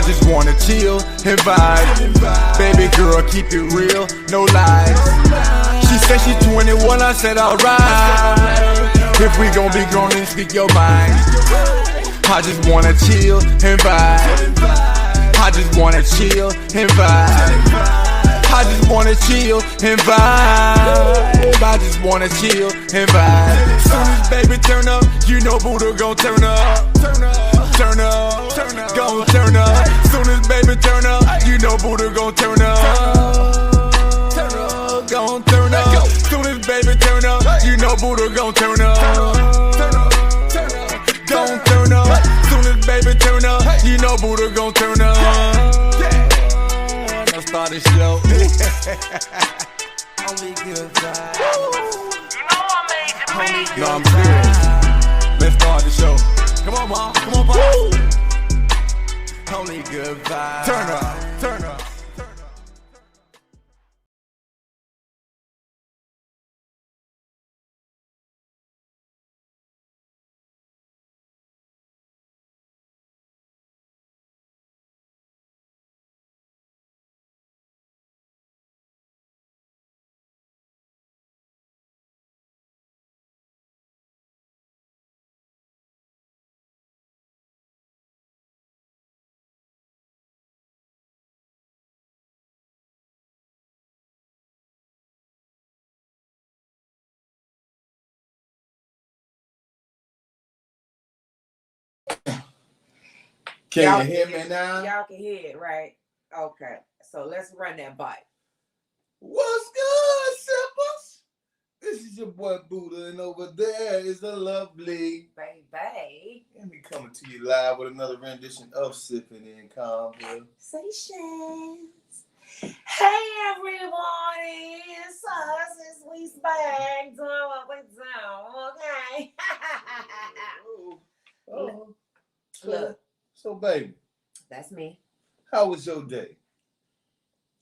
just wanna chill and vibe. Baby girl, keep it real, no lies. She said she 21, I said alright. If we gon' be grown, then speak your mind. I just wanna chill and vibe. I just wanna chill and vibe. I just wanna chill and vibe. I just wanna chill and vibe. Soon as baby turn up, you know Buddha gon' turn up. Turn up, gon' turn up. Soon as baby turn up, you know Buddha gon' turn up. Gon' turn up. Soon as baby turn up, you know Buddha gon' turn up. Gon' turn up. Soon as baby turn up, you know Buddha gon' turn up. Let's start the show. Only good vibes. No, I'm serious. Let's start the show. Come on, mom. Come on, Pop. Only good vibes. Turn up. Turn up. Can you hear me now? Y'all can hear it, right? Okay. So let's run that bike. What's good, Sippers? This is your boy Buddha, and over there is the lovely Baby. And we coming to you live with another rendition of Sipping in Conville. Stations. Hey everyone, it's us. It's we back doing what we do, okay? Look. So, baby. That's me. How was your day?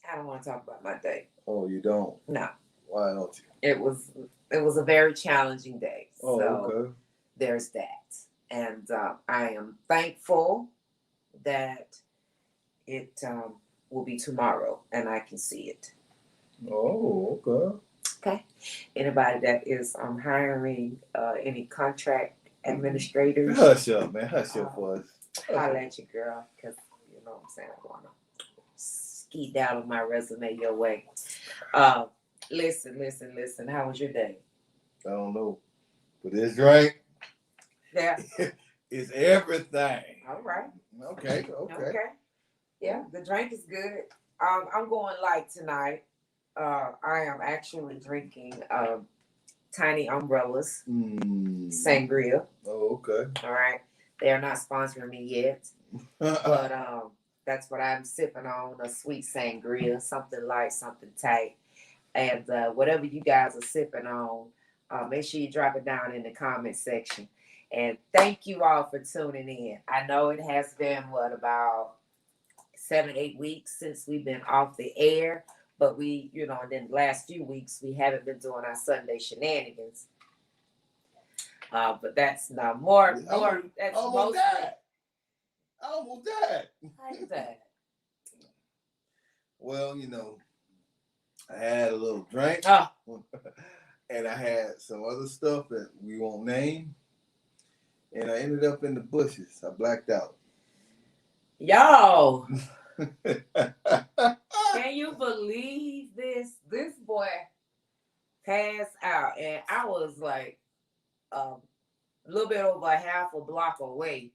I don't want to talk about my day. Oh, you don't? No. Why don't you? It was a very challenging day. Oh, so okay. There's that. And I am thankful that it will be tomorrow and I can see it. Oh, okay. Okay. Anybody that is hiring any contract administrators. Hush up, man. Hush up for us. Holla at you, girl, because you know what I'm saying. I want to skeet down on my resume your way. Listen. How was your day? I don't know. But this drink Yeah. is everything. All right. Okay. Yeah, the drink is good. I'm going light tonight. I am actually drinking Tiny Umbrellas Sangria. Oh, okay. All right. They are not sponsoring me yet, but that's what I'm sipping on, a sweet sangria, something light, something tight. And whatever you guys are sipping on, make sure you drop it down in the comment section. And thank you all for tuning in. I know it has been, about 7-8 weeks since we've been off the air, but we, in the last few weeks, we haven't been doing our Sunday shenanigans. But that's not more. That's almost that. How you that? Well, I had a little drink, and I had some other stuff that we won't name, and I ended up in the bushes. I blacked out. Yo, can you believe this? This boy passed out, and I was like, a little bit over half a block away.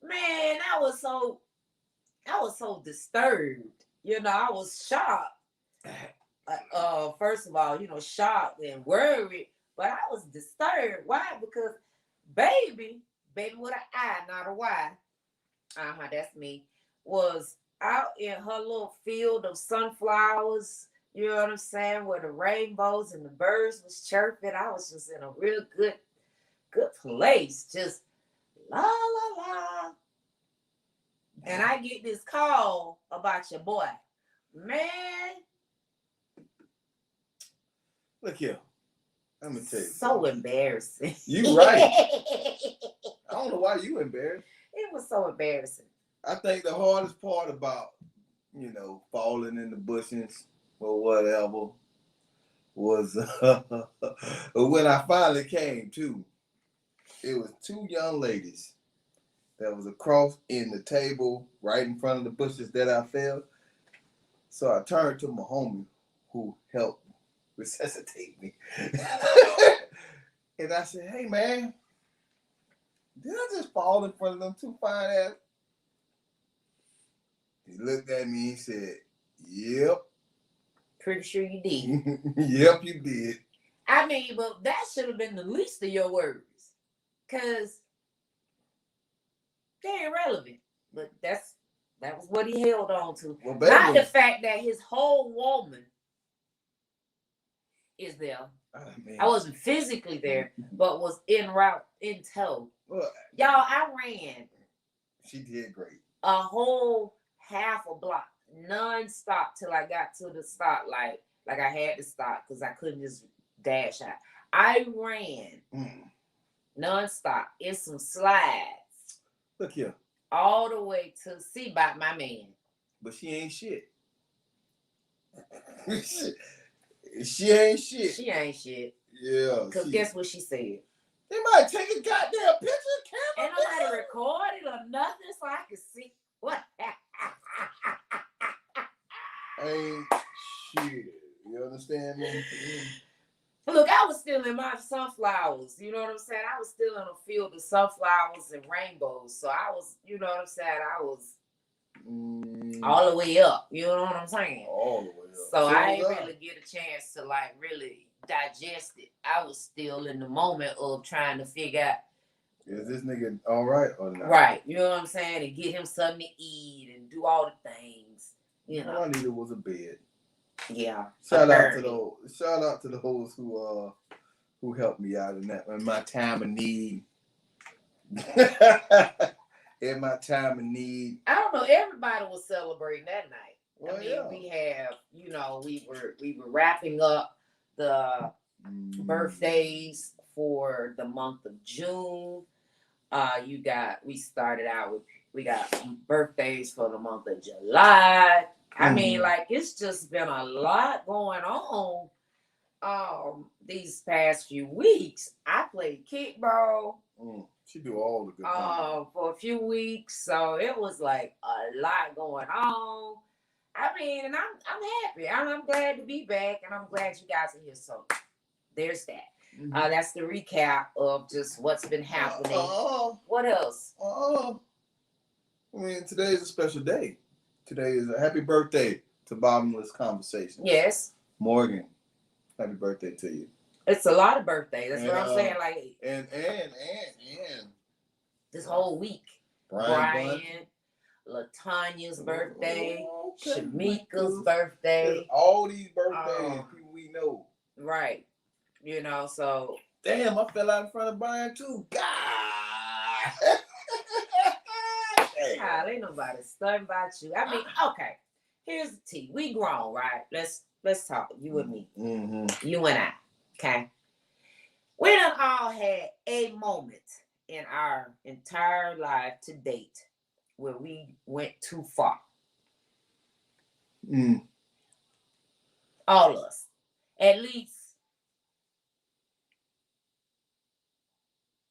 Man, I was so disturbed. I was shocked. First of all, shocked and worried, but I was disturbed. Why? Because baby with an I, not a Y. That's me. Was out in her little field of sunflowers. You know what I'm saying? Where the rainbows and the birds was chirping. I was just in a real good place. Just la la la. And I get this call about your boy. Man. Look here. Let me tell you. So embarrassing. You right. I don't know why you embarrassed. It was so embarrassing. I think the hardest part about, falling in the bushes or whatever was when I finally came to. It was two young ladies that was across in the table right in front of the bushes that I fell. So I turned to my homie who helped resuscitate me. And I said, hey man, did I just fall in front of them two fine ass? He looked at me and said, yep. Pretty sure you did. Yep, you did. I mean, but that should have been the least of your worries. Because they're irrelevant. But that was what he held on to. Well, baby, not the fact that his whole woman is there. I wasn't physically there, but was en route, in tow. Well, y'all, I ran. She did great. A whole half a block, non-stop, till I got to the stop. Like I had to stop because I couldn't just dash out. I ran non-stop in some slides. Look here. All the way to see about my man. But she ain't shit. She ain't shit. She ain't shit. Yeah. Because guess what she said? They might take a goddamn picture, camera. Ain't nobody recorded or nothing so I can see what. Ain't shit. You understand me? Look, I was still in my sunflowers. You know what I'm saying? I was still in a field of sunflowers and rainbows. So I was, you know what I'm saying? I was all the way up. You know what I'm saying? All the way up. So I didn't really get a chance to like really digest it. I was still in the moment of trying to figure out, is this nigga all right or not? Right. You know what I'm saying? And get him something to eat and do all the things. You know. All I needed was a bed. Yeah. Shout out to those who helped me out in my time of need. In my time of need. I don't know. Everybody was celebrating that night. Well, I mean, yeah. we have, we were wrapping up the birthdays for the month of June. We started out with, we got birthdays for the month of July. I mean, like, it's just been a lot going on these past few weeks. I played kickball. She do all the good things. For a few weeks. So it was like a lot going on. I mean, and I'm happy. I'm glad to be back, and I'm glad you guys are here. So there's that. That's the recap of just what's been happening. What else? I mean, today is a special day. Today is a happy birthday to Bottomless Conversations. Yes. Morgan, happy birthday to you. It's a lot of birthdays. That's what I'm saying. Like, and this whole week. Brian Latanya's birthday, Shamika's birthday. All these birthdays, people we know. Right. So. Damn, I fell out in front of Brian too. God. God, ain't nobody stunned about you. I mean, okay. Here's the tea. We grown, right? Let's talk. You and me. You and I. Okay. We done all had a moment in our entire life to date where we went too far. All of us. At least.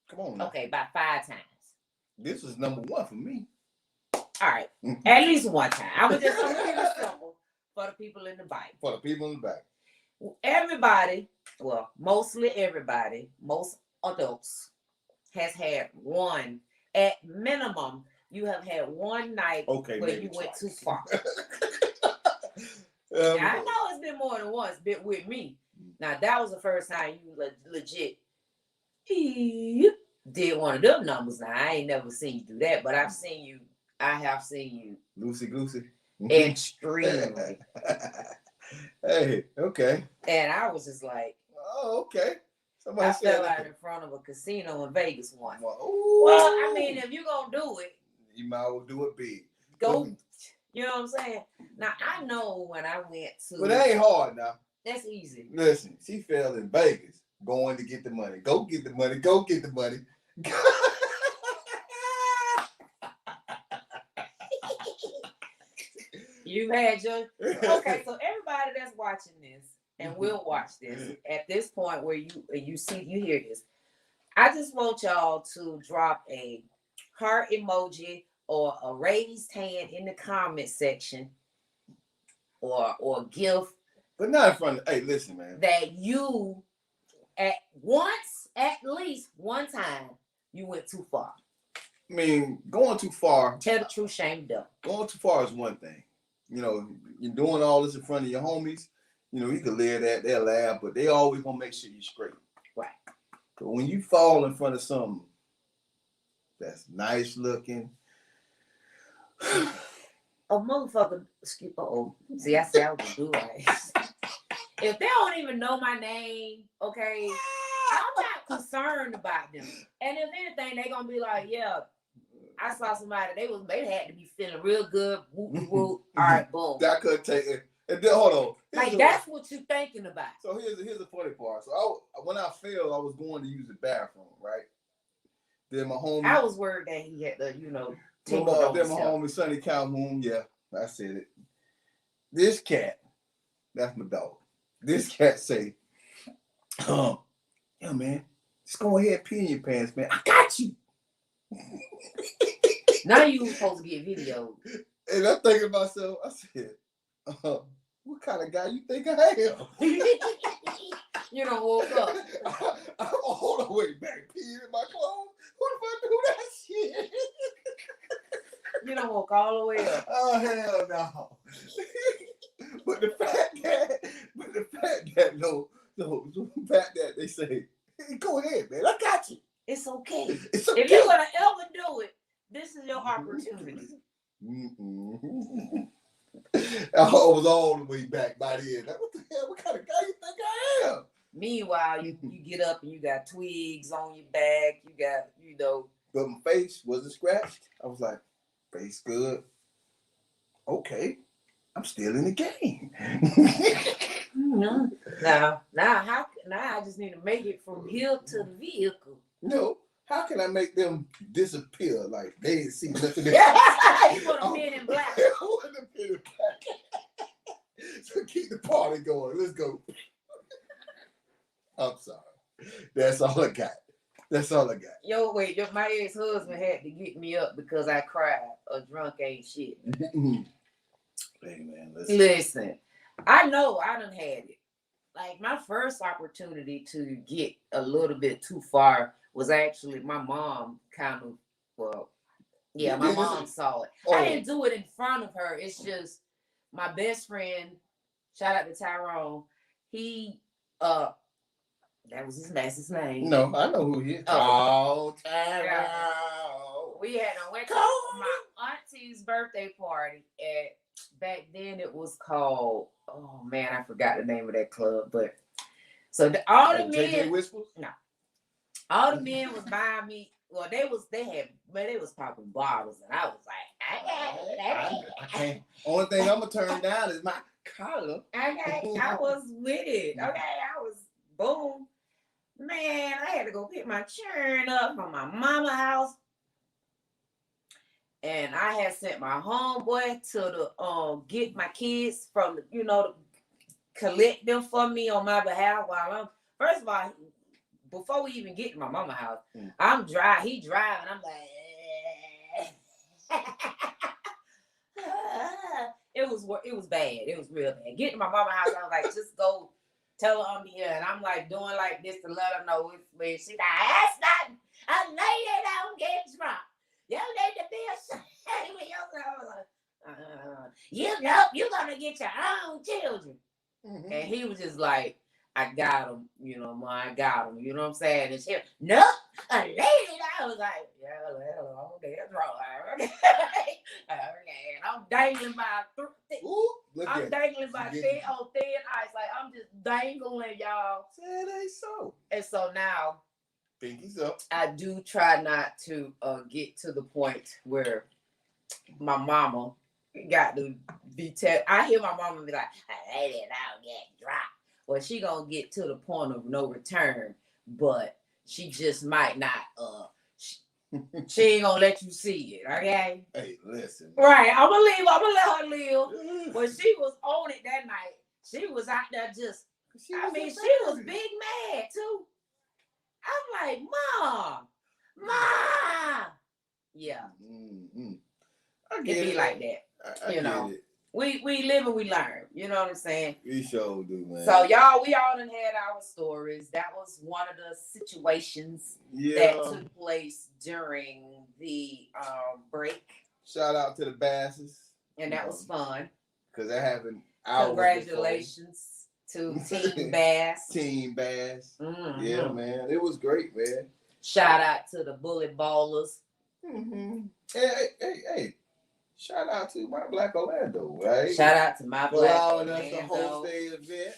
Come on now. Okay, about 5 times. This is number 1 for me. All right. At least one time. I'm gonna keep it simple for the people in the back. For the people in the back. Everybody, well, mostly everybody, most adults has had one. At minimum, you have had one night where you went too far. Now, I know it's been more than once, been with me. Now, that was the first time you legit did one of them numbers. Now, I ain't never seen you do that, but I have seen you loosey goosey. Extremely. Hey, okay. And I was just like, oh, okay. I fell out in front of a casino in Vegas once. Well, I mean, if you're gonna do it, you might as well do it big. Go. You know what I'm saying? Now I know when I went to. But that ain't hard now. That's easy. Listen, she fell in Vegas, going to get the money. Go get the money. Go get the money. You've had your okay. So everybody that's watching this and will watch this at this point where you hear this, I just want y'all to drop a heart emoji or a raised hand in the comment section, or a gift. But not in front of. Hey, listen, man. That you at least one time, you went too far. I mean, going too far. Tell the truth, shame the devil. Going too far is one thing. You know, you're doing all this in front of your homies. You know, you can live that, they'll laugh, but they always gonna make sure you're straight. Right. But when you fall in front of something that's nice looking. A motherfucker, see, I said I was gonna do it. If they don't even know my name, okay, I'm not concerned about them. And if anything, they gonna be like, yeah, I saw somebody, they had to be feeling real good. Whoop, whoop. All right, boom. That could take it. And then, hold on. Like, that's what you're thinking about. So here's the funny part. So when I fell, I was going to use the bathroom, right? Then my homie. I was worried that he had to, then my homie Sonny Calhoun, yeah, I said it. This cat, that's my dog. This cat say, yeah, man, just go ahead and pee in your pants, man. I got you. Now you supposed to get video. And I'm thinking to myself, I said, what kind of guy you think I am? You done woke up. Hold on, wait, back peeing in my clothes? Who the fuck do that shit? You done woke all the way up. Oh, hell no. But the fact that they say, hey, go ahead, man, I got you. It's okay. It's okay. If you're gonna ever do it, this is your opportunity. I was all the way back by the end. Like, what the hell? What kind of guy you think I am? Meanwhile, you get up and you got twigs on your back. You got, But my face wasn't scratched. I was like, face good. Okay. I'm still in the game. Now I just need to make it from here to the vehicle. No. How can I make them disappear like they didn't see nothing? You want a pin in black. I want a pin in black. So keep the party going. Let's go. I'm sorry. That's all I got. My ex-husband had to get me up because I cried. A drunk ain't shit. Hey man, listen. I know I done had it. Like, my first opportunity to get a little bit too far was actually my mom my mom saw it. Oh. I didn't do it in front of her. It's just my best friend, shout out to Tyrone, he that's his name. No, I know who he is. Oh, Tyrone. Yeah. We went to my auntie's birthday party at, back then it was called, oh man, I forgot the name of that club, but so all the men, no, all the men was buying me. Well, they was popping bottles, and I was like, I can't. Only thing I'm gonna turn down is my collar. I was with it. Okay, I was boom. Man, I had to go pick my churn up from my mama house. And I had sent my homeboy to the get my kids from the, to collect them for me on my behalf while first of all, before we even get to my mama house, he driving, I'm like, it was bad. It was real bad. Getting to my mama house, I was like, just go tell her I'm here. And I'm like doing like this to let her know it's when she's like, that's not a lady don't get drunk. You need to be ashamed with yourself. You're gonna get your own children. Mm-hmm. And he was just like, I got him, I got him. You know what I'm saying? And she, no, a lady. I was like, yeah, well, that's wrong. Okay. And I'm dangling by thin ice. Like, I'm just dangling, y'all. Say it ain't so. And so now, Pinky's up. I do try not to get to the point where my mama got to be I hear my mama be like, I lady don't get dropped. Well, she gonna get to the point of no return, but she just might not She ain't gonna let you see it, okay? Hey, listen. Right, I'm gonna let her live. But she was on it that night. She was out there just, she was big mad too. I'm like, Mom. Yeah. Mm-hmm. It be like that. I you know. get it. We live and we learn. You know what I'm saying? We sure do, man. So y'all, we all done had our stories. That was one of the situations that took place during the break. Shout out to the Basses. And that was fun. Because that happened Congratulations to Team Bass. Team Bass. Mm-hmm. Yeah, man. It was great, man. Shout out to the Bullet Ballers. Mm-hmm. Hey. Shout out to my Black Orlando, right? Shout out to my Black allowing Orlando. us to host the event.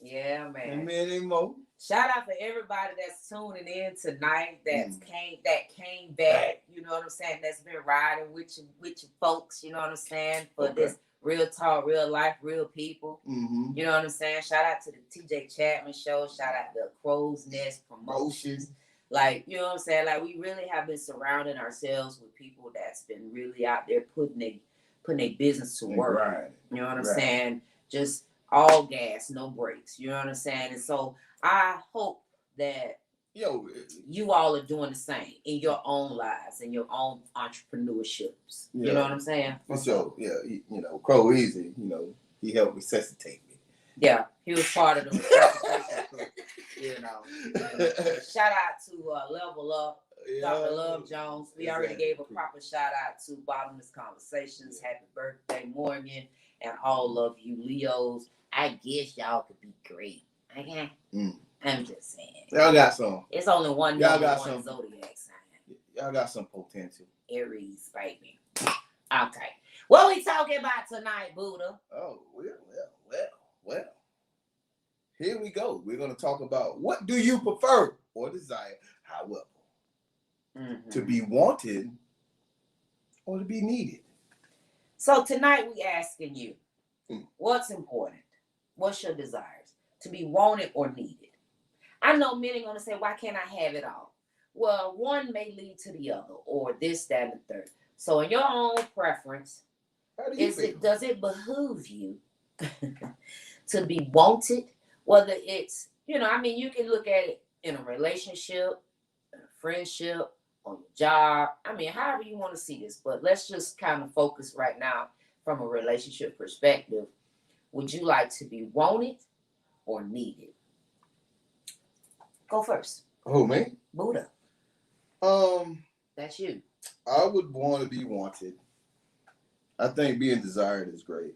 Yeah, man. And many more. Shout out for everybody that's tuning in tonight that came back. You know what I'm saying? That's been riding with you folks. You know what I'm saying? For this real talk, real life, real people. Mm-hmm. You know what I'm saying? Shout out to the TJ Chapman Show. Shout out to Crow's Nest Promotions. Like, you know what I'm saying? Like, we really have been surrounding ourselves with people that's been really out there putting their business to work. Right. You know what I'm saying? Just all gas, no brakes. You know what I'm saying? And so I hope that you all are doing the same in your own lives, in your own entrepreneurships. Yeah. You know what I'm saying? So, Crow Easy, he helped resuscitate me. Yeah, he was part of the resuscitation crew. Shout out to Level Up, Dr. Love Jones. We already gave a proper shout out to Bottomless Conversations. Happy birthday, Morgan, and all of you Leos. I guess y'all could be great. Okay? I'm just saying. Y'all got some. It's only one number, one zodiac sign. Y'all got some potential. Aries, baby. Okay. What we talking about tonight, Buddha? Oh, well. Here we go. We're going to talk about what do you prefer or desire, however, to be wanted or to be needed. So tonight we asking you, what's important? What's your desires? To be wanted or needed? I know many are going to say, why can't I have it all? Well, one may lead to the other, or this, that, and the third. So in your own preference, does it behoove you to be wanted? Whether it's, you can look at it in a relationship, in a friendship, on your job. However you want to see this. But let's just kind of focus right now from a relationship perspective. Would you like to be wanted or needed? Go first. Who, me? Buddha. That's you. I would want to be wanted. I think being desired is great.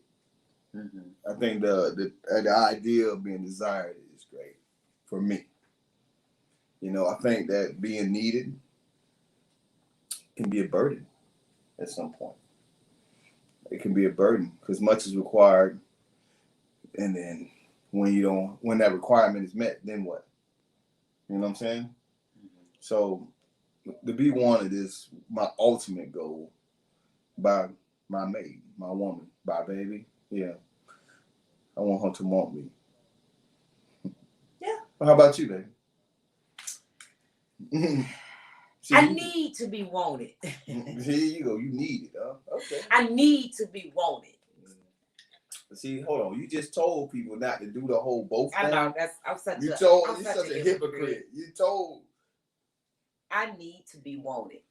I think the idea of being desired is great for me. I think that being needed can be a burden at some point. It can be a burden because much is required, and then when that requirement is met, then what? You know what I'm saying? So to be wanted is my ultimate goal by my mate, my woman, by Baby. Yeah. I want her to want me. Yeah. Well, how about you, baby? I need to be wanted. Here you go. You need it, huh? Okay. I need to be wanted. See, hold on. You just told people not to do the whole both thing. I know. I'm such a hypocrite. You told. I need to be wanted.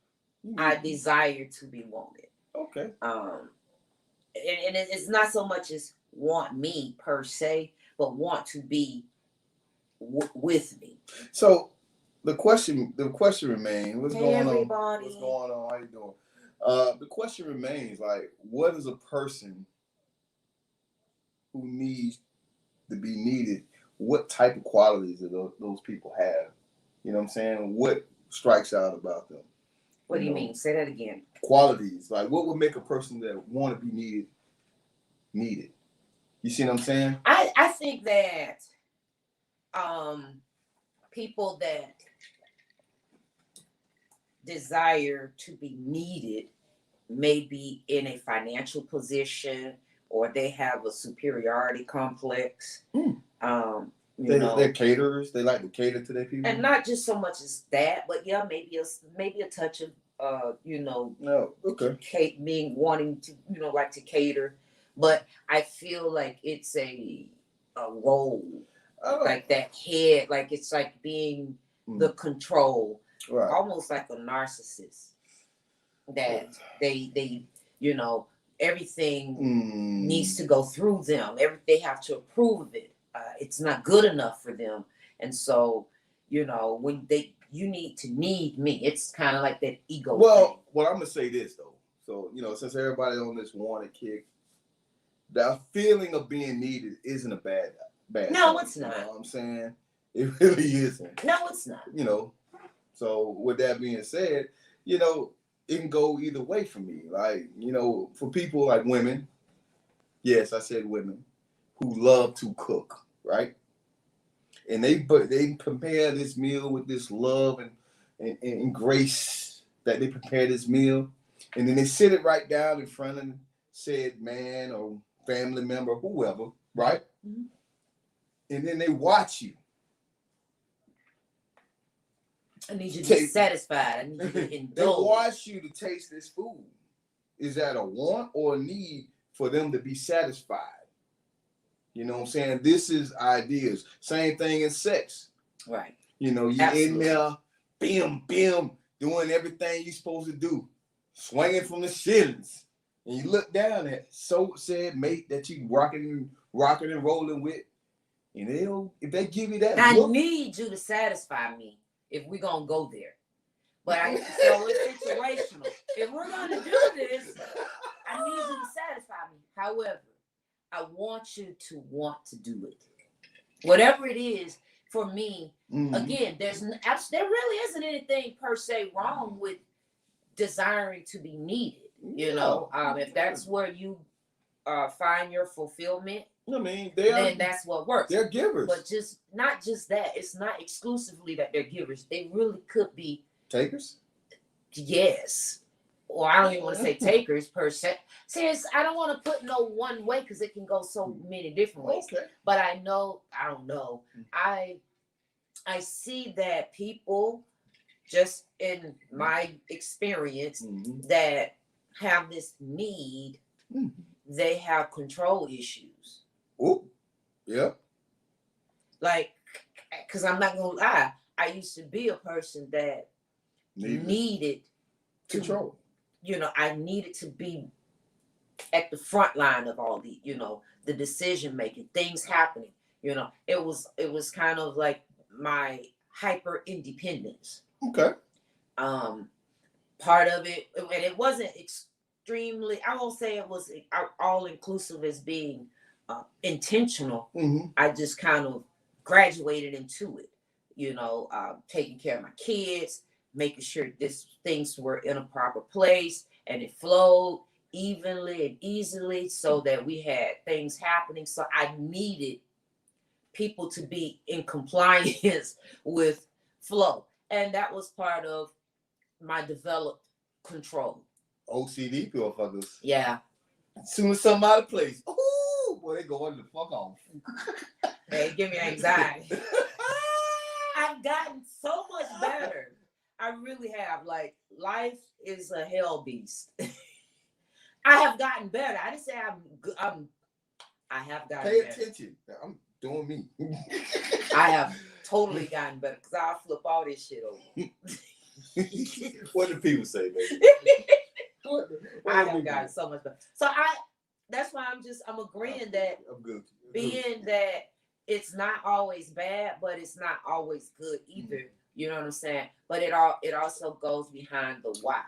I desire to be wanted. Okay. And it's not so much as want me per se, but want to be with me. So the question remains: What's going everybody. On? What's going on? How you doing? The question remains: like, what is a person who needs to be needed? What type of qualities do those people have? You know what I'm saying? What strikes out about them? What do you mean? Say that again. Qualities. Like, what would make a person that want to be needed? You see what I'm saying? I think that people that desire to be needed may be in a financial position or they have a superiority complex. They're caterers. They like to cater to their people. And not just so much as that, but yeah, maybe a touch of No, okay. being wanting to, like to cater. But I feel like it's a role, like that head, like it's like being the control, right. Almost like a narcissist. That they everything needs to go through them. They have to approve of it. It's not good enough for them, and so when you need to need me. It's kind of like that ego. Well, I'm gonna say this though. So since everybody on this wanted kick, the feeling of being needed isn't a bad. No, thing, it's not. You know what I'm saying? It really isn't. No, it's not. So with that being said, it can go either way for me. Like, for people like women, yes, I said women, who love to cook, right? And they prepare this meal with this love and grace that they prepare this meal. And then they sit it right down in front of said man or family member, whoever, right? Mm-hmm. And then they watch you. I need you to be satisfied. I need you to indulge. They watch you to taste this food. Is that a want or a need for them to be satisfied? You know what I'm saying? This is ideas. Same thing in sex. Right. You're in there, bim, doing everything you're supposed to do. Swinging from the ceilings. And you look down at said mate that you rocking and rolling with. And if they give you that I look, need you to satisfy me if we're going to go there. But so it's situational. If we're going to do this, I need you to satisfy me. However, I want you to want to do it. Whatever it is, for me, again, there really isn't anything per se wrong with desiring to be needed. If that's where you find your fulfillment, then that's what works. They're givers. But not just that. It's not exclusively that they're givers. They really could be takers. Yes. Or I don't even want to say takers per se. Serious, I don't want to put no one way because it can go so many different ways. Okay. But I don't know. I see that people, just in my experience, that have this need, they have control issues. Oh, yeah. Like, because I'm not going to lie, I used to be a person that needed control. I needed to be at the front line of all the decision making, things happening. It was kind of like my hyper independence. Okay. Part of it, and it wasn't extremely. I won't say it was all inclusive as being intentional. I just kind of graduated into it. Taking care of my kids, making sure things were in a proper place and it flowed evenly and easily so that we had things happening. So I needed people to be in compliance with flow. And that was part of my developed control. OCD motherfuckers. Yeah. As soon as something out of place, ooh, boy, they going the fuck off. They give me anxiety. I've gotten so much better. I really have. Like, life is a hell beast. I have gotten better. I didn't say I have gotten Pay better. attention. I'm doing me. I have totally gotten better because I'll flip all this shit over. What do people say, baby? I have gotten so much better. So that's why I'm agreeing that I'm good. Being that it's not always bad, but it's not always good either. You know what I'm saying? But it also goes behind the why.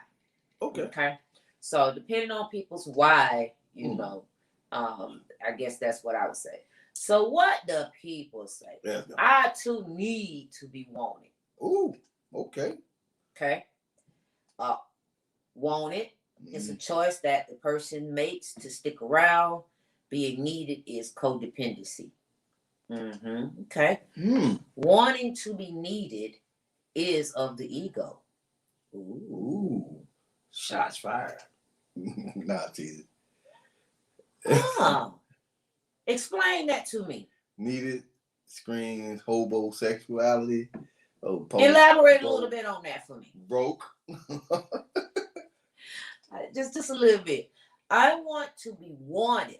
Okay. So depending on people's why, I guess that's what I would say. So what do people say? Yeah. I too need to be wanted. Ooh, okay. Okay. Wanted is a choice that the person makes to stick around. Being needed is codependency. Okay. Wanting to be needed is of the ego. Ooh. Shots fired. Nah, Jesus. Explain that to me. Needed screens homosexuality. Oh, Elaborate a little bit on that for me. Broke. Just a little bit. I want to be wanted,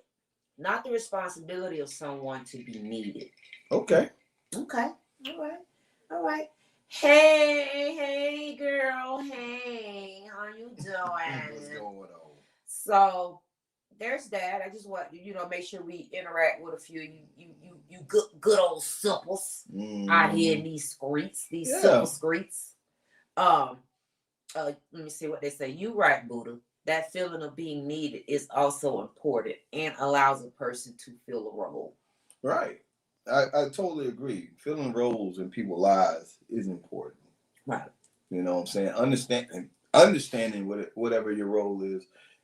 not the responsibility of someone to be needed. Okay. Okay. All right. Hey, girl. Hey, how you doing? What's going on? So there's that. I just want make sure we interact with a few you good old supples out here in these streets, simple streets. Let me see what they say. You right, Buddha. That feeling of being needed is also important and allows a person to fill a role. Right. I totally agree. Filling roles in people's lives is important. Right. You know what I'm saying? Understanding whatever your role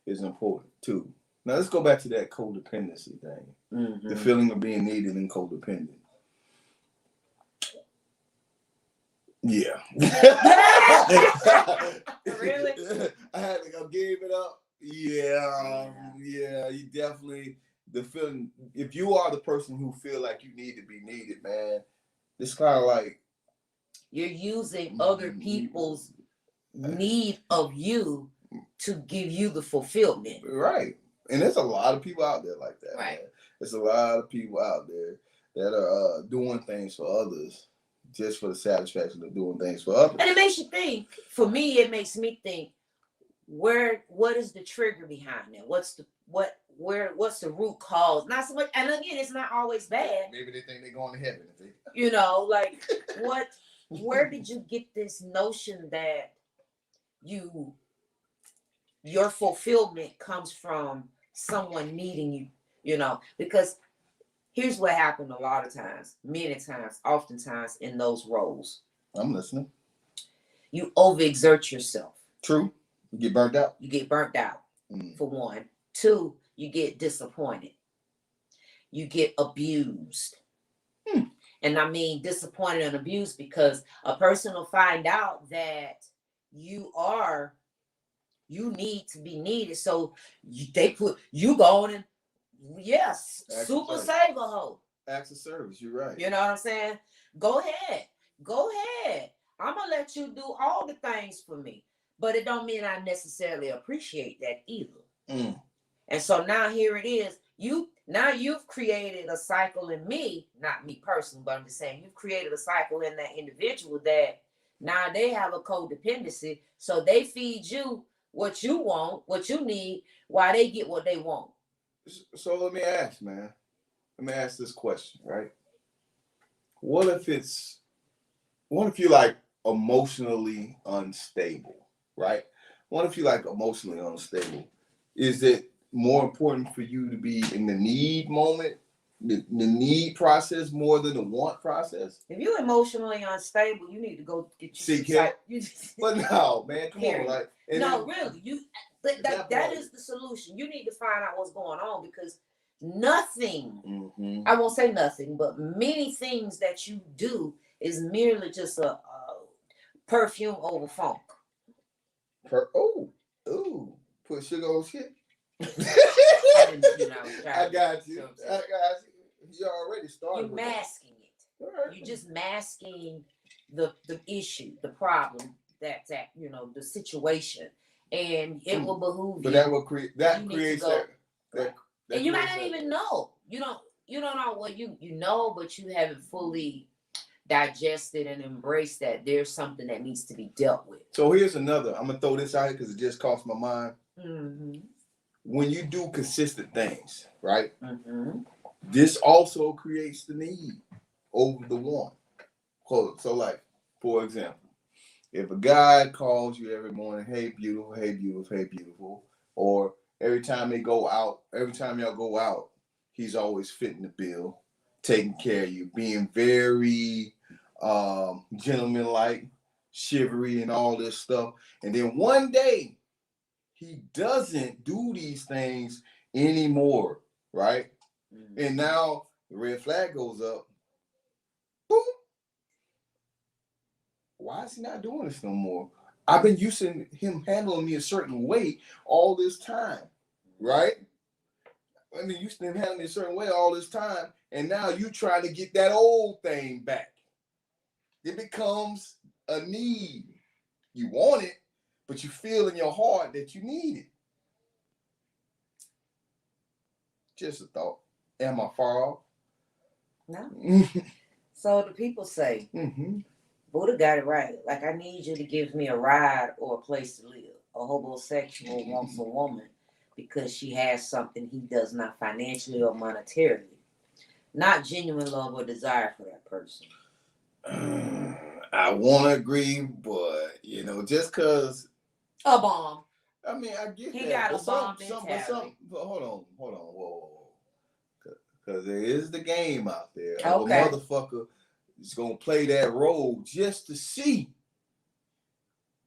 is important too. Now let's go back to that codependency thing. Mm-hmm. The feeling of being needed and codependent. Yeah. Really? I had to go give it up. Yeah. You definitely the feeling. If you are the person who feel like you need to be needed, man, it's kind of like you're using other people's need of you to give you the fulfillment. Right. And there's a lot of people out there like that. Right. Man. There's a lot of people out there that are doing things for others just for the satisfaction of doing things for others. And it makes you think. For me, it makes me think. What is the trigger behind that? What's the root cause? Not so much. And again, it's not always bad. Maybe they think they're going to heaven. Like what? Where did you get this notion that your fulfillment comes from someone needing you, because here's what happened a lot of times, many times, oftentimes in those roles. I'm listening. You overexert yourself. True. You get burnt out. For one. Two, you get disappointed. You get abused. And I mean disappointed and abused because a person will find out that you need to be needed. So they put you going and yes, super saver hoe. Acts of service, you're right. You know what I'm saying? Go ahead. I'm gonna let you do all the things for me. But it don't mean I necessarily appreciate that either. And so now here it is. You've created a cycle in me, not me personally, but I'm just saying you've created a cycle in that individual that now they have a codependency. So they feed you what you want, what you need, while they get what they want. So let me ask, man. Let me ask this question, right? What if you're like emotionally unstable, right? What if you're like emotionally unstable? Is it more important for you to be in the need moment, the need process more than the want process? If you're emotionally unstable, you need to go get seek help. But no, man, come on, like really, that is the solution. You need to find out what's going on because nothing, I won't say nothing, but many things that you do is merely just a perfume over funk. Put sugar on shit. I got you. You already started. You're masking it. Right. You're just masking the issue, the problem that's at the situation, and it will behoove you. But that will creates that. And you might not even know. You don't know what you know, but you haven't fully digested and embraced that there's something that needs to be dealt with. So here's another. I'm gonna throw this out because it just crossed my mind. When you do consistent things, right? This also creates the need over the want. So like, for example, if a guy calls you every morning, hey beautiful, hey beautiful, hey beautiful, or every time y'all go out, he's always fitting the bill, taking care of you, being very gentlemanlike, chivalry and all this stuff. And then one day he doesn't do these things anymore, right? And now the red flag goes up. Boom. Why is he not doing this no more? I've been used to him handling me a certain way all this time, right? I mean, you still handling me a certain way all this time, and now you trying to get that old thing back. It becomes a need. You want it, but you feel in your heart that you need it. Just a thought. Am I far off? No. So the people say, Mm-hmm. Buddha got it right. Like, I need you to give me a ride or a place to live. A homosexual wants a woman because she has something he does not financially or monetarily. Not genuine love or desire for that person. I want to agree, but you know, just because A bomb. I mean, I get He that. got a bomb mentality. But hold on, whoa. Because there is the game out there. Okay. A motherfucker is gonna play that role just to see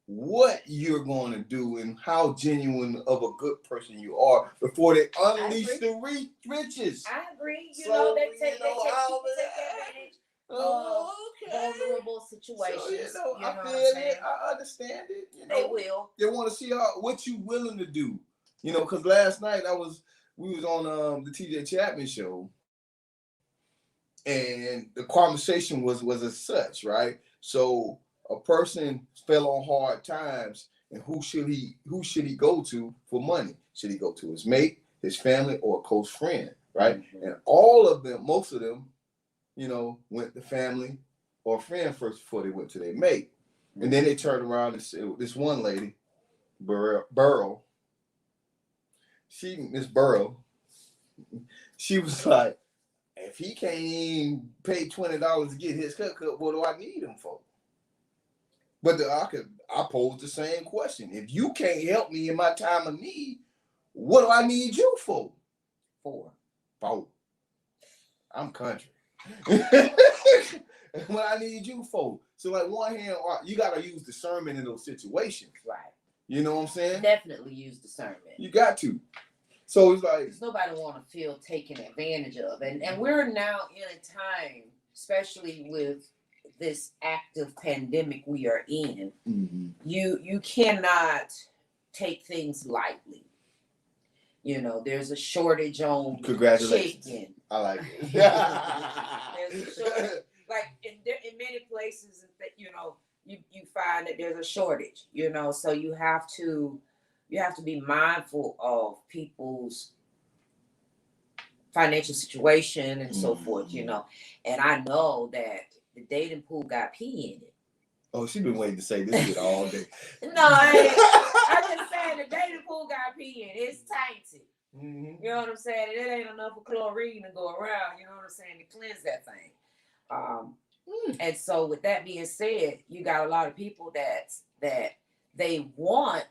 what you're going to do and how genuine of a good person you are before they unleash the riches. I agree. You So, know, they take people advantage of vulnerable situations. So, you know I what feel I'm saying? it. I understand it. You know, They will. They want to see what you willing to do. You know, because last night we was on the TJ Chapman show, and the conversation was as such, right? So a person fell on hard times, and who should he go to for money? Should he go to his mate, his family, or a close friend, right? Mm-hmm. And all of them, most of them, you know, went to family or friend first before they went to their mate. Mm-hmm. And then they turned around and said, this one lady, Burrow, Miss Burrow, she was like, if he can't even pay $20 to get his cut, what do I need him for? But I pose the same question. If you can't help me in my time of need, what do I need you for? For. I'm country. What I need you for. So like one hand, you got to use discernment in those situations. Right. You know what I'm saying? Definitely use discernment. You got to. So it's like, nobody want to feel taken advantage of. And we're now in a time, especially with this active pandemic we are in, mm-hmm. you cannot take things lightly. You know, there's a shortage on chicken. I like it. There's a shortage, like in many places that, you know, you find that there's a shortage, you know, so you have to be mindful of people's financial situation and so forth, you know. And I know that the dating pool got pee in it. Oh, she been waiting to say this shit all day. No, I'm just saying the dating pool got pee in it. It's tainted. Mm-hmm. You know what I'm saying? It ain't enough of chlorine to go around, you know what I'm saying, to cleanse that thing. And so with that being said, you got a lot of people that they want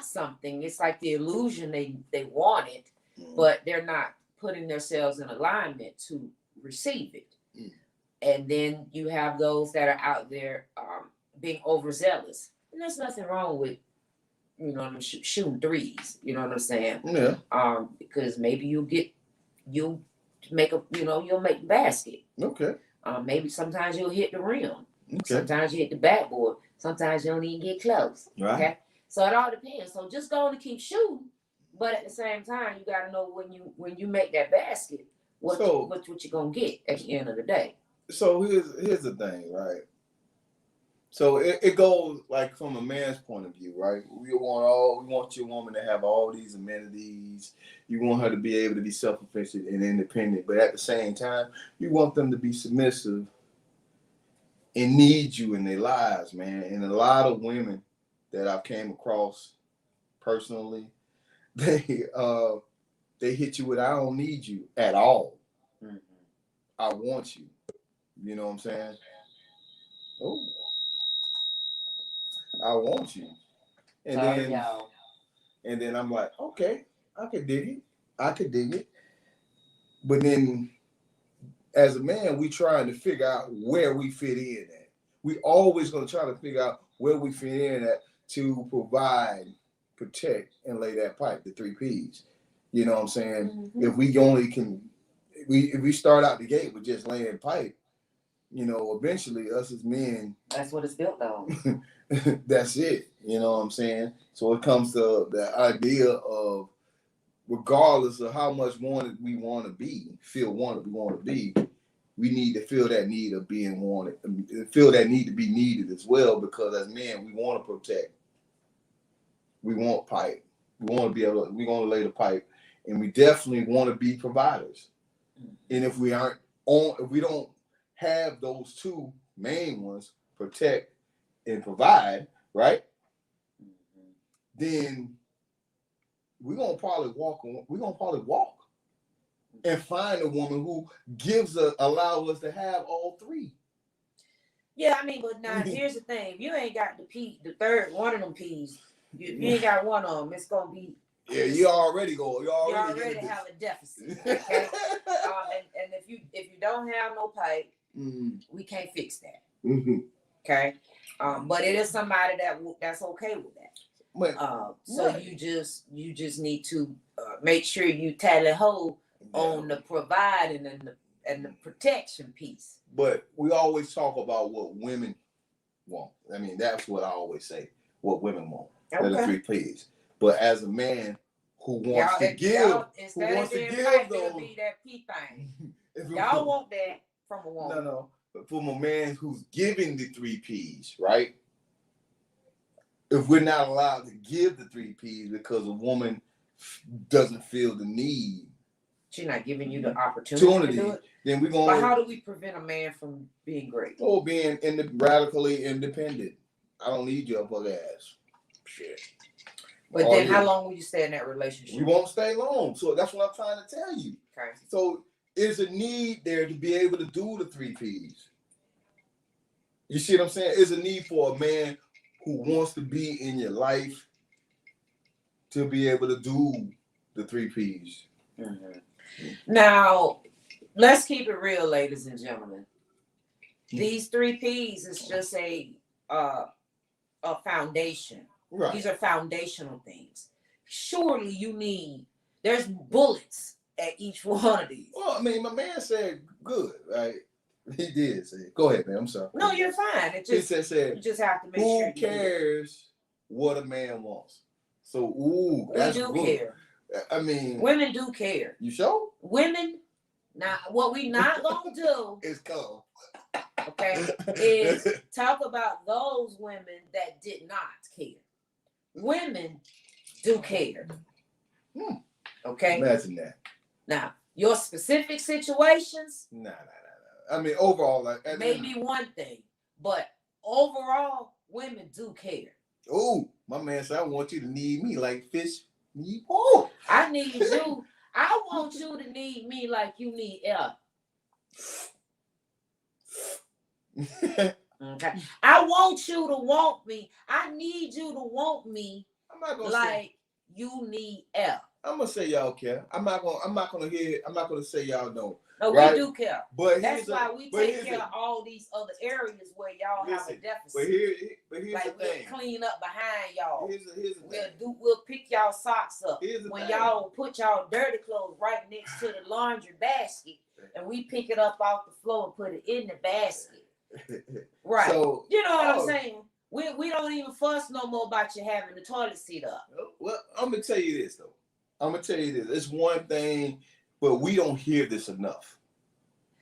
something. It's like the illusion they want it, but they're not putting themselves in alignment to receive it. And then you have those that are out there being overzealous. And there's nothing wrong with, you know, shooting threes. You know what I'm saying? Yeah. Because maybe you'll make the basket. Okay. Maybe sometimes you'll hit the rim. Okay. Sometimes you hit the backboard. Sometimes you don't even get close. Right. Okay. So it all depends. So just go and keep shooting, but at the same time, you got to know when you make that basket, what you're gonna get at the end of the day. So here's the thing, right? So it goes like from a man's point of view, right? We want your woman to have all these amenities. You want her to be able to be self-sufficient and independent, but at the same time, you want them to be submissive and need you in their lives, man. And a lot of women that I've came across personally, they hit you with, I don't need you at all. Mm-hmm. I want you. You know what I'm saying? Oh, I want you. And then I'm like, okay, I could dig it. But then as a man, we trying to figure out where we fit in at. We always going to try to figure out where we fit in at to provide, protect, and lay that pipe, the 3 Ps. You know what I'm saying? Mm-hmm. If we start out the gate with just laying pipe, you know, eventually us as men, that's what it's built on. That's it. You know what I'm saying? So it comes to the idea of regardless of how much wanted we want to be, feel wanted we want to be, we need to feel that need of being wanted, feel that need to be needed as well. Because as men, we want to protect, we want pipe, we want to be able, we want to lay the pipe, and we definitely want to be providers. And if we aren't on, if we don't have those two main ones, protect and provide, right? Then we're gonna probably walk and find a woman who gives us, allow us to have all three. Yeah, I mean, but now here's the thing: if you ain't got the third one of them P's, you ain't got one of them, it's gonna be. Yeah, you already have a deficit. Okay, and if you don't have no pipe, we can't fix that. Okay, but it is somebody that's okay with that. So right. you just need to make sure you tally ho on the providing and the protection piece. But we always talk about what women want. I mean, that's what I always say. What women want. Okay. They're the 3 P's. But as a man who wants to give, it'll be that P thing. Y'all want that from a woman. No. But from a man who's giving the 3 P's, right? If we're not allowed to give the 3 P's because a woman doesn't feel the need, she's not giving you the opportunity to do it, then we're going. But how do we prevent a man from being great? Oh, being radically independent. I don't need your bug ass. Shit. But then how long will you stay in that relationship? We won't stay long. So that's what I'm trying to tell you. Okay. So there's a need there to be able to do the 3 P's. You see what I'm saying? There's a need for a man who wants to be in your life to be able to do the 3 P's. Now, let's keep it real, ladies and gentlemen. These 3 P's is just a foundation. Right. These are foundational things. Surely there's bullets at each one of these. Well, I mean, my man said good, right? He did say it. Go ahead, man. I'm sorry. No, you're fine. It just, he said, you just have to make sure. Who cares what a man wants? So, we do care. I mean, women do care. You sure? Women, now what we not gonna do is come. Okay, is talk about those women that did not care. Women do care. Okay. Imagine that. Now, your specific situations. Nah. I mean, overall, like maybe one thing, but overall, women do care. Oh, my man said, I want you to need me like fish need. I need you. I want you to need me like you need air. Okay. I want you to want me. I need you to want me. I'm not gonna like you need air. I'm gonna say y'all care. I'm not gonna say y'all don't. No, right? We do care. But that's why we take care of all these other areas where y'all have a deficit. But here's like the thing. We'll clean up behind y'all. Here's the thing. We'll pick y'all socks up. When y'all put y'all dirty clothes right next to the laundry basket, and we pick it up off the floor and put it in the basket. Right. So, you know what I'm saying? We don't even fuss no more about you having the toilet seat up. Well, I'm gonna tell you this though. It's one thing, but we don't hear this enough.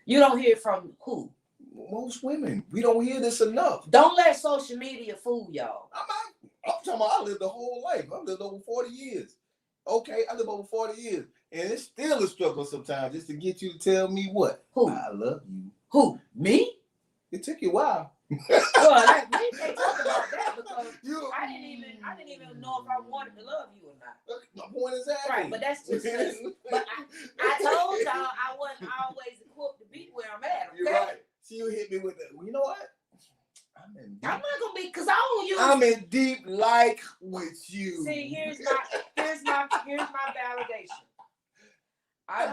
You don't hear from who? Most women. We don't hear this enough. Don't let social media fool y'all. I'm talking about I lived the whole life. I've lived over 40 years. Okay, I lived over 40 years. And it's still a struggle sometimes just to get you to tell me what? Who? I love you. Who? Me? It took you a while. Well, we can't talk about that because I didn't even know if I wanted to love you or not. My point is that. Right, but that's just but I told y'all I wasn't always equipped to be where I'm at. Okay? You're right. So you hit me with that. You know what? I'm not gonna be because I don't use. I'm in deep like with you. See, here's my validation. I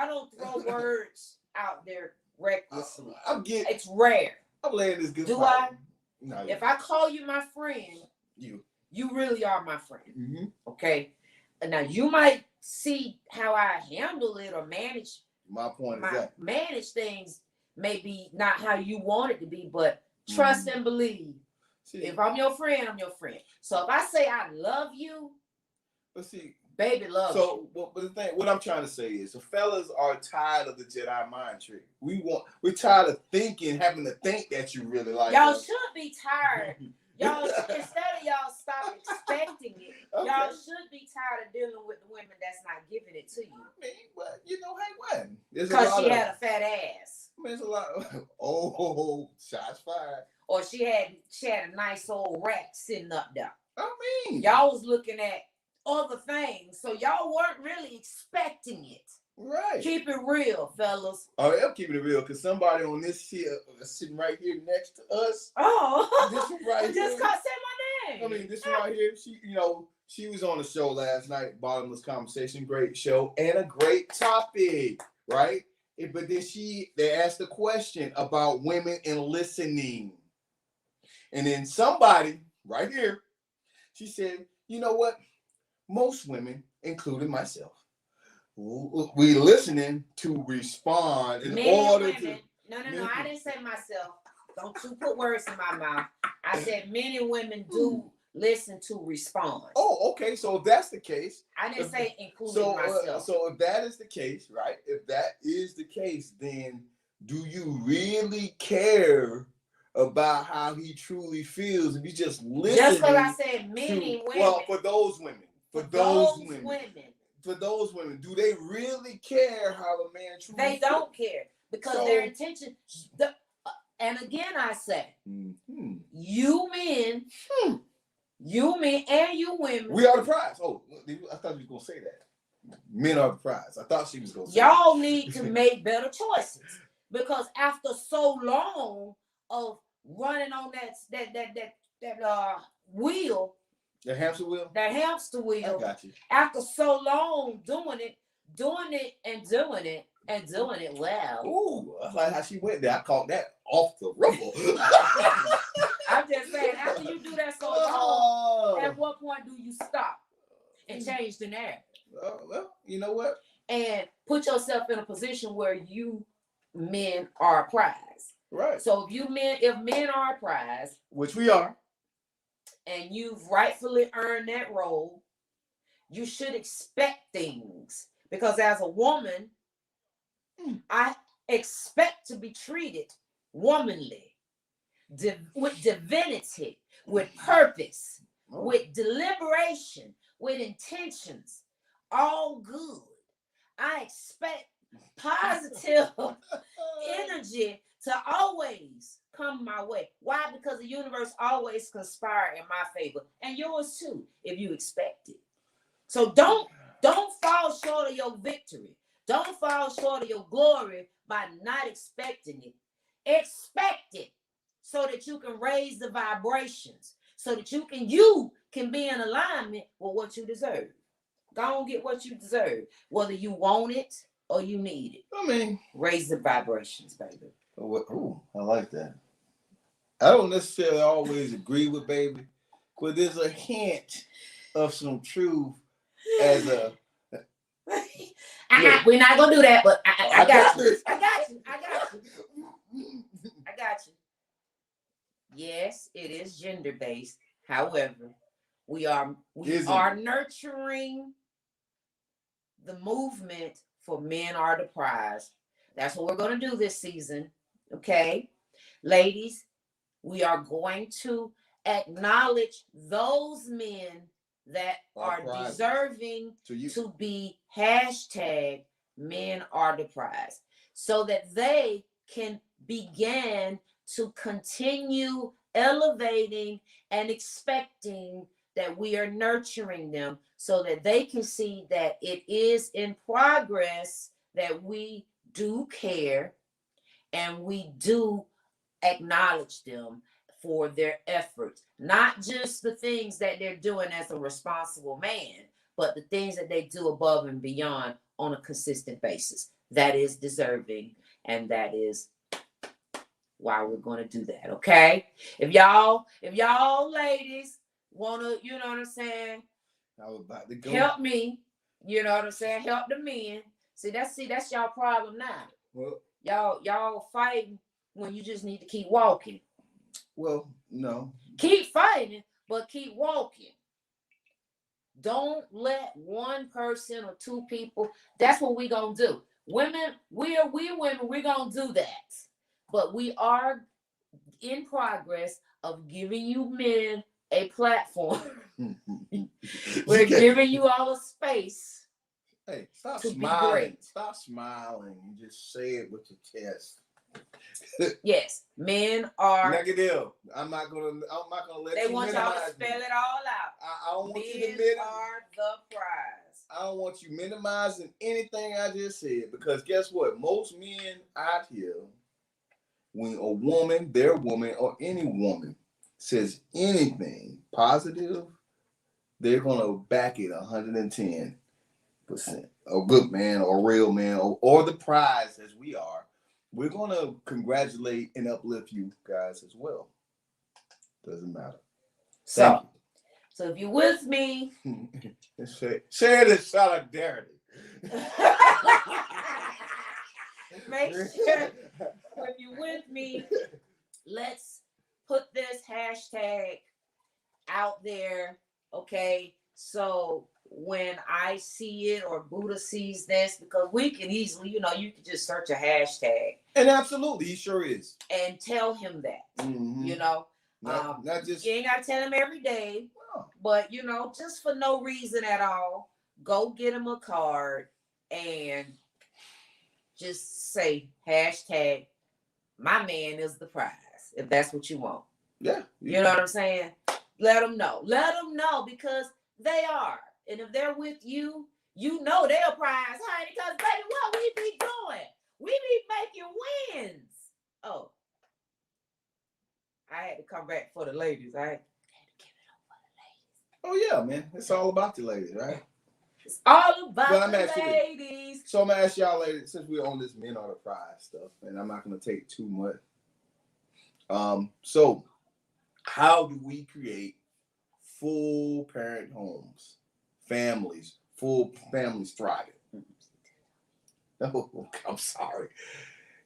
don't throw words out there recklessly. It's rare. I'm laying this good. Do I? No. If I call you my friend, you really are my friend. Mm-hmm. Okay. Now you might see how I handle it or manage. My point is that manage things maybe not how you want it to be, but trust and believe. See, if I'm your friend, I'm your friend. So if I say I love you, but see, Baby loves you. So, but the thing, what I'm trying to say is, the fellas are tired of the Jedi mind trick. We're tired of having to think that you really like Y'all us. should be tired. Y'all instead of y'all stop expecting it, Okay. y'all should be tired of dealing with the women that's not giving it to you. I mean, but you know, hey, what? Because she had a fat ass. I mean, there's a lot. Oh, shots fired. Or she had a nice old rack sitting up there. I mean, Y'all was looking at other things, so y'all weren't really expecting it. right. Keep it real, fellas. Oh, I'm keeping it real, because somebody on this here sitting right here next to us. Oh, This one right here. just say my name. I mean, this one right here. She was on the show last night. Bottomless Conversation, great show and a great topic, right? But then they asked a question about women and listening, and then somebody right here, she said, "You know what? Most women, including myself, we listening to respond in order to." No, I didn't say myself. Don't you put words in my mouth. I said men and women do listen to respond. Oh, okay. So if that's the case, I didn't say including myself. So if that is the case, right? If that is the case, then do you really care about how he truly feels? If you just listen, just because I said men and women. Well, for those women, for those women, do they really care how a man truly? They don't care, because their intention. And again, I say, you men, and you women, we are the prize. Oh, I thought you were gonna say that. Men are the prize. I thought she was gonna say y'all need to make better choices, because after so long of running on that wheel, the hamster wheel. that hamster wheel. I got you. After so long doing it well. Ooh, I like how she went there. I caught that off the rubble. I'm just saying, after you do that so long, at what point do you stop and change the narrative? Well, you know what? And put yourself in a position where you men are a prize. Right. So if men are a prize, which we are, and you've rightfully earned that role, you should expect things. Because as a woman, I expect to be treated womanly, with divinity, with purpose, with deliberation, with intentions, all good. I expect positive energy to always come my way. Why? Because the universe always conspires in my favor, and yours too, if you expect it. So don't fall short of your victory. Don't fall short of your glory by not expecting it. Expect it so that you can raise the vibrations, so that you can be in alignment with what you deserve. Go and get what you deserve, whether you want it or you need it. I mean, raise the vibrations, baby. Ooh, I like that. I don't necessarily always agree with Baby, but there's a hint of some truth as a. We're not gonna do that, but I got you. this. I got you. Yes, it is gender based. However, we are nurturing the movement for men are the prize. That's what we're gonna do this season. Okay, ladies, we are going to acknowledge those men that are deserving to be hashtag men are the prize, so that they can begin to continue elevating and expecting that we are nurturing them, so that they can see that it is in progress, that we do care and we do acknowledge them for their efforts, not just the things that they're doing as a responsible man, but the things that they do above and beyond on a consistent basis. That is deserving, and that is why we're going to do that. Okay, if y'all ladies want to, you know what I'm saying, I was about to go. help me, you know what I'm saying, help the men. See that's y'all problem now. Well, y'all fighting when you just need to keep walking. Well, no. Keep fighting, but keep walking. Don't let one person or two people. That's what we're gonna do. Women, we women, we're gonna do that. But we are in progress of giving you men a platform. We're giving you all a space. Hey, stop to smiling. Be great. Stop smiling and just say it with your chest. Yes, men are negative. I'm not gonna let they you want y'all to minimize spell me. it all out. I don't want Men you to minimize. are the prize. I don't want you minimizing anything I just said, because guess what? Most men out here, when a woman, their woman, or any woman says anything positive, they're gonna back it 110%. A good man or a real man or the prize as we are, we're gonna congratulate and uplift you guys as well. Doesn't matter. So if you're with me, share the solidarity. Make sure if you're with me, let's put this hashtag out there, okay? So when I see it or Buddha sees this, because we can easily, you can just search a hashtag. And absolutely, he sure is. And tell him that, Not just, you ain't got to tell him every day, but, just for no reason at all, go get him a card and just say hashtag my man is the prize, if that's what you want. Yeah. You know what I'm saying? Let them know. Let them know, because they are. And if they're with you, they're a prize, honey, because baby, what we be doing? We be making wins. Oh. I had to come back for the ladies. I had to give it up for the ladies. Oh, yeah, man. It's all about the ladies, right? It's all about the ladies. So I'm going to ask y'all ladies, since we're on this men are the prize stuff, and I'm not going to take too much. So how do we create full parent homes, families, full families thriving? Oh, I'm sorry.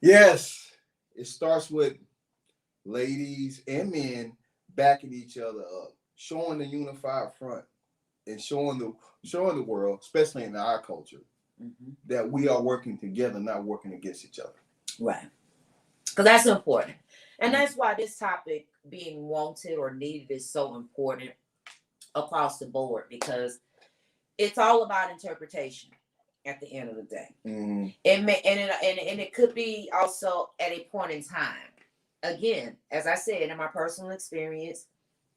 Yes, it starts with ladies and men backing each other up, showing the unified front, and showing the world, especially in our culture, that we are working together, not working against each other. Right. Because that's important. And that's why this topic being wanted or needed is so important across the board, because it's all about interpretation at the end of the day. It could be also at a point in time. Again, as I said, in my personal experience,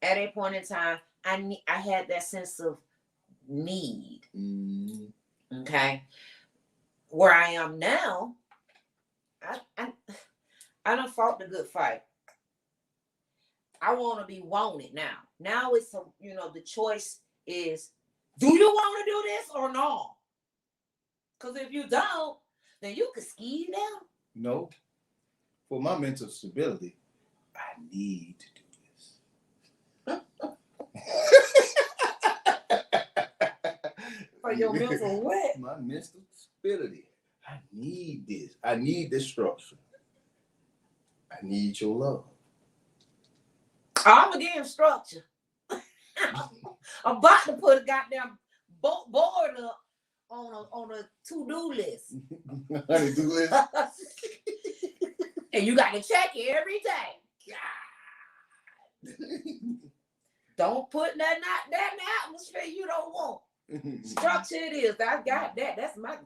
at a point in time, I had that sense of need. Okay. Where I am now, I done fought the good fight. I want to be wanted now. Now it's, the choice is, do you want to do this or no? Because if you don't, then you can ski down. No. For my mental stability, I need to do this. For your mental what? My mental stability. I need this. I need this structure. I need your love. I'm against structure. I'm about to put a goddamn board up on a to-do list. Honey-do list. And you got to check it every day. God. Don't put that in the atmosphere you don't want. Structure it is. I got that. That's my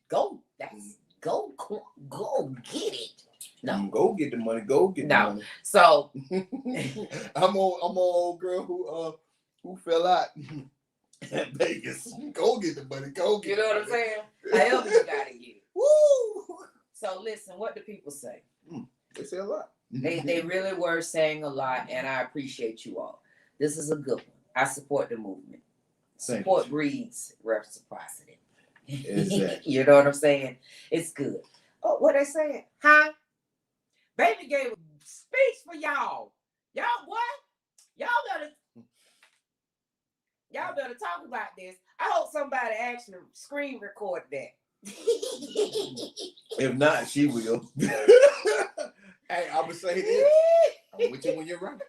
go. That's go get it. No. Go get the money. Go get the money. So I'm an old girl who fell out at Vegas. Go get the money. Go get. You know what I'm saying? However you gotta get it. Woo! So listen, what do people say? They say a lot. They really were saying a lot, and I appreciate you all. This is a good one. I support the movement. Support breeds reciprocity. Exactly. You know what I'm saying? It's good. Oh, what they saying? Huh? Baby gave a speech for y'all. Y'all what? Y'all better talk about this. I hope somebody actually screen record that. If not, she will. Hey, I would say this. I'm with you when you're right.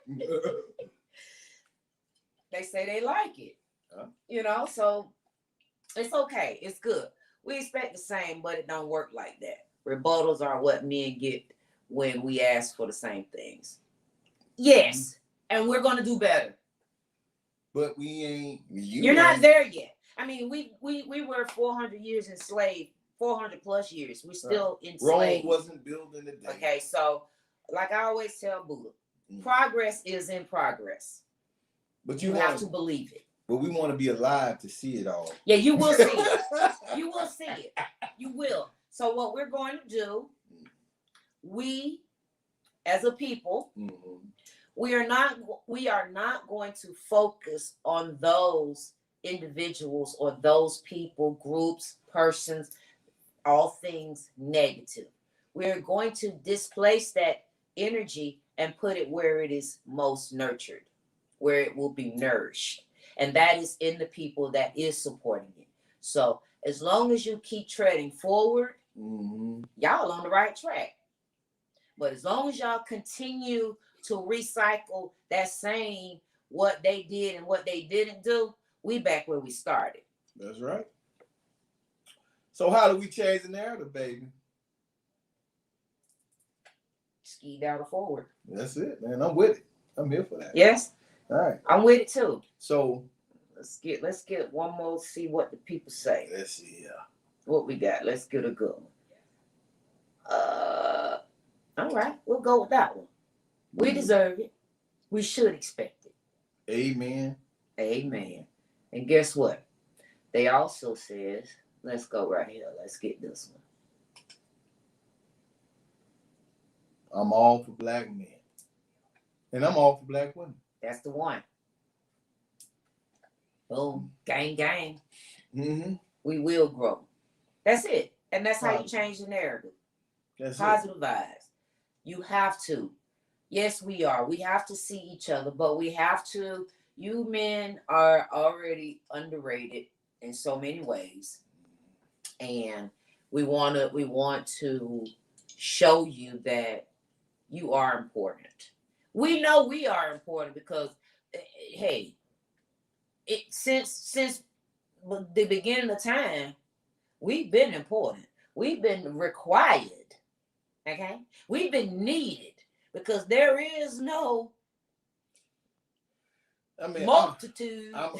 They say they like it. You know, so it's okay. It's good. We expect the same, but it don't work like that. Rebuttals are what men get when we ask for the same things. Yes, and we're gonna do better. But we ain't. You're not there yet. I mean, we were 400 years enslaved, 400 plus years. We're still enslaved. Rome wasn't built in a day. Okay, so like I always tell Buddha, progress is in progress. But you have to believe it. But we want to be alive to see it all. Yeah, you will see it. You will see it. You will. So what we're going to do, we as a people, we are not going to focus on those individuals or those people, groups, persons, all things negative. We're going to displace that energy and put it where it is most nurtured, where it will be nourished. And that is in the people that is supporting it. So as long as you keep treading forward, y'all on the right track. But as long as y'all continue to recycle that same what they did and what they didn't do, we back where we started. That's right. So how do we change the narrative, baby? Ski down or forward. That's it, man. I'm with it. I'm here for that. Yes. All right. I'm with it too. So let's get one more, see what the people say. Let's see here. What we got. Let's get a good one. All right, we'll go with that one. We deserve it. We should expect it. Amen. Amen. And guess what? They also says, let's go right here. Let's get this one. I'm all for black men. And I'm all for black women. That's the one. Boom. Gang, gang. We will grow. That's it. And that's how you change the narrative. That's positive vibes. You have to. Yes, we are. We have to see each other, but we have to. You men are already underrated in so many ways. And we want to show you that you are important. We know we are important because, hey, since the beginning of time, we've been important. We've been required. Okay? We've been needed because there is no multitude. I'm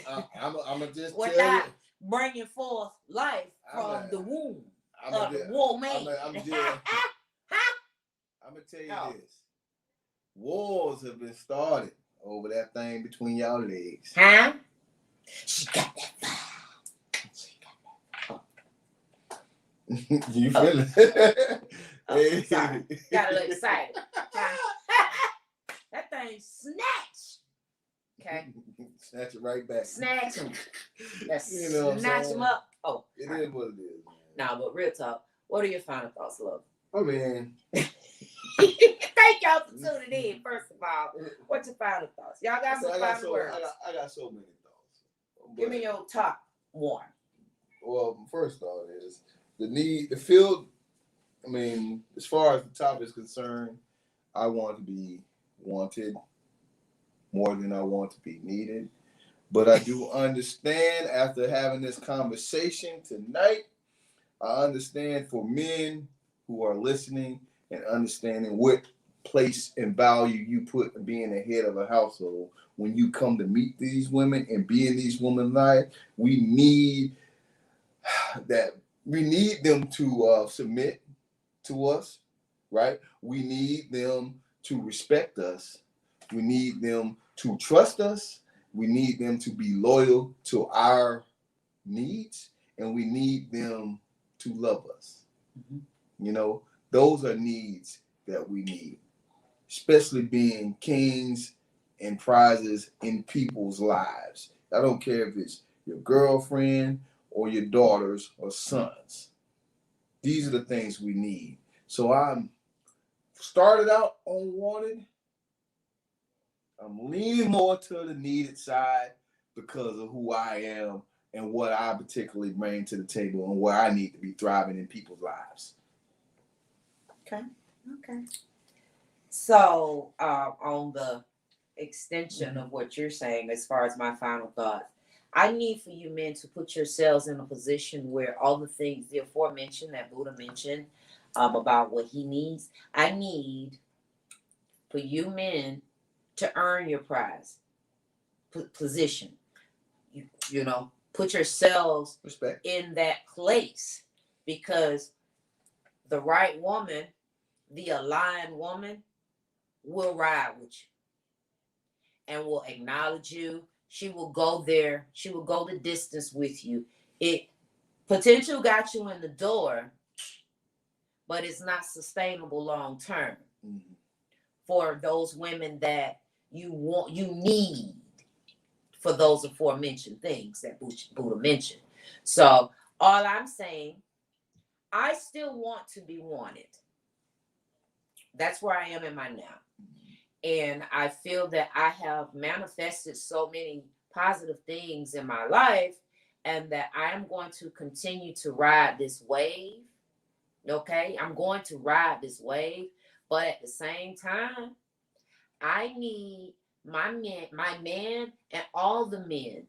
just without bringing forth life from the womb of the woman. I'm gonna tell you this. Wars have been started over that thing between y'all legs. Huh? She got that You feel it? Sorry. Got a little excited. That thing snatch. Okay. Snatch it right back. Snatch him. Snatch him up. Oh. It is what it is. Nah, but real talk. What are your final thoughts, love? I mean. Thank y'all for tuning in, first of all. What's your final thoughts? Y'all got some final words? I got so many thoughts. Give me your top one. Well, first thought is the field. I mean, as far as the top is concerned, I want to be wanted more than I want to be needed. But I do understand after having this conversation tonight, I understand for men who are listening and understanding what place and value you put in being the head of a household. When you come to meet these women and be in these women's lives, we need them to submit to us, right? We need them to respect us. We need them to trust us. We need them to be loyal to our needs, and we need them to love us. You know, those are needs that we need, especially being kings and prizes in people's lives. I don't care if it's your girlfriend or your daughters or sons. These are the things we need. So I'm started out unwanted. I'm leaning more to the needed side because of who I am and what I particularly bring to the table and where I need to be thriving in people's lives. Okay. So on the extension of what you're saying, as far as my final thoughts, I need for you men to put yourselves in a position where all the things, the aforementioned that Buddha mentioned about what he needs, I need for you men to earn your prize position. You know, put yourselves Respect. in that place, because the right woman, the aligned woman, will ride with you and will acknowledge you. She will go there. She will go the distance with you. It potential got you in the door, but it's not sustainable long term for those women that you need for those aforementioned things that Buddha mentioned. So all I'm saying, I still want to be wanted. That's where I am in my now. And I feel that I have manifested so many positive things in my life, and that I am going to continue to ride this wave. Okay? I'm going to ride this wave, but at the same time, I need my man, and all the men,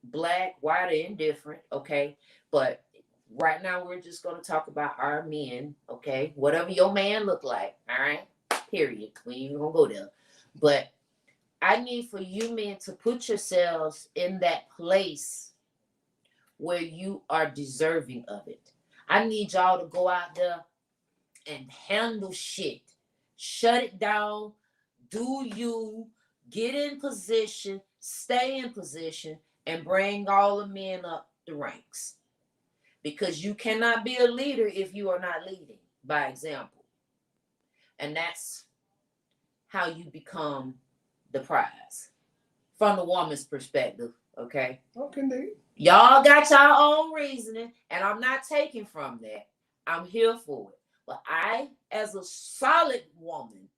black, white, or indifferent, okay? But right now we're just going to talk about our men, okay? Whatever your man look like, all right? Period. We ain't even gonna go there. But I need for you men to put yourselves in that place where you are deserving of it. I need y'all to go out there and handle shit. Shut it down. Do you get in position, stay in position, and bring all the men up the ranks. Because you cannot be a leader if you are not leading by example. And that's how you become the prize from the woman's perspective, okay? Okay, Dave. Y'all got your own reasoning, and I'm not taking from that. I'm here for it. But I, as a solid woman,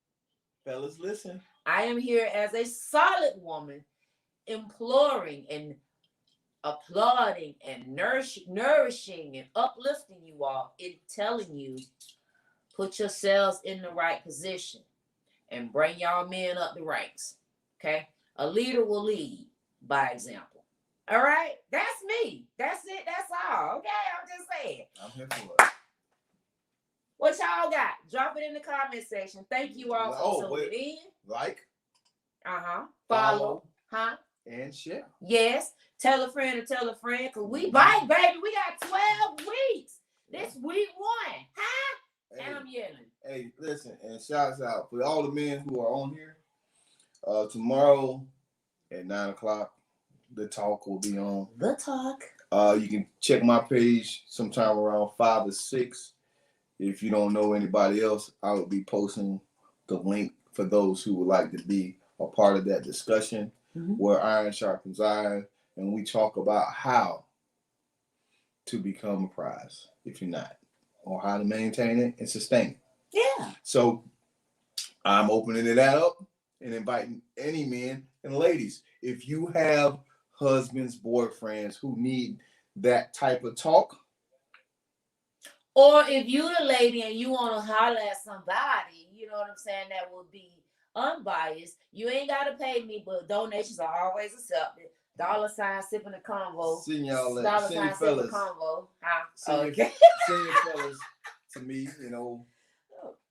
Fellas, listen. I am here as a solid woman, imploring and applauding and nourishing and uplifting you all, in telling you, put yourselves in the right position and bring y'all men up the ranks. Okay? A leader will lead by example. All right? That's me. That's it. That's all. Okay? I'm just saying. I'm here for it. What y'all got? Drop it in the comment section. Thank you all for tuning in. Like. Follow. And share. Yes. Tell a friend to tell a friend. Because we bite, baby. We got 12 weeks. This week 1. Hey, and I'm yelling. Hey, listen. And shouts out for all the men who are on here. Tomorrow at 9 o'clock, the talk will be on. The talk. You can check my page sometime around 5 or 6. If you don't know anybody else, I will be posting the link for those who would like to be a part of that discussion, where iron sharpens iron, and we talk about how to become a prize if you're not, or how to maintain it and sustain it. Yeah. So I'm opening it up and inviting any men and ladies. If you have husbands, boyfriends who need that type of talk, or if you're a lady and you want to holler at somebody, you know what I'm saying, that will be unbiased, you ain't got to pay me, but donations are always accepted. $sign sipping the convo. Send y'all $sign send sipping fellas. Convo. Send your fellas to me, you know,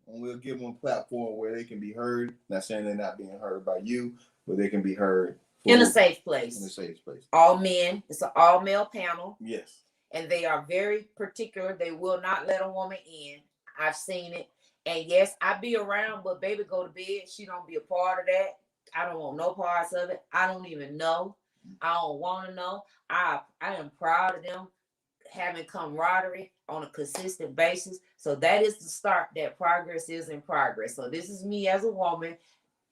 and we'll give them a platform where they can be heard. Not saying they're not being heard by you, but they can be heard in a safe place. In a safe place. All men. It's an all male panel. Yes. And they are very particular. They will not let a woman in. I've seen it. And yes, I be around, but baby go to bed. She don't be a part of that. I don't want no parts of it. I don't even know. I don't want to know. I am proud of them having camaraderie on a consistent basis. So that is the start that progress is in progress. So this is me as a woman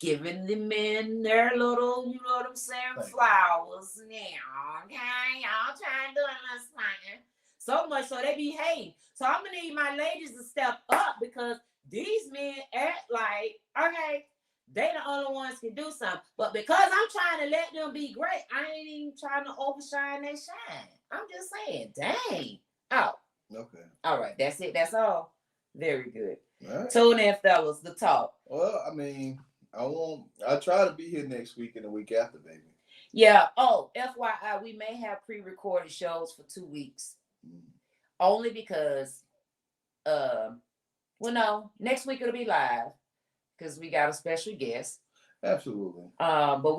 giving the men their little, you know what I'm saying, flowers now. Okay, y'all trying to do a little something. So much so they behave. So I'm gonna need my ladies to step up, because these men act like, okay, they the only ones can do something. But because I'm trying to let them be great, I ain't even trying to overshine their shine. I'm just saying, dang. Oh. Okay. All right, that's it. That's all. Very good. All right. Tune in, fellas, the talk. Well, I mean, I try to be here next week and the week after, baby. Yeah. Oh, FYI, we may have pre-recorded shows for 2 weeks. Only because well, no, next week it'll be live because we got a special guest. Absolutely. But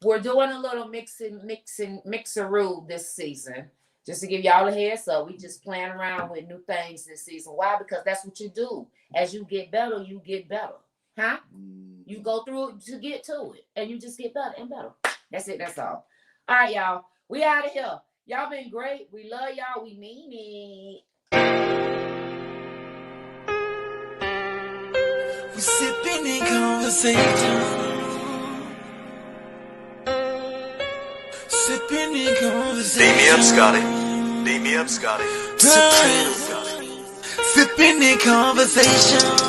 we're doing a little mixeroo this season. Just to give y'all a heads up, we just playing around with new things this season. Why? Because that's what you do. As you get better, you get better. Huh? You go through it to get to it. And you just get better and better. That's it. That's all. All right, y'all. We out of here. Y'all been great. We love y'all. We mean it. We sipping in conversation. Sipping in conversation. Beat me up, Scotty. Beat me up, Scotty. Sipping in conversation.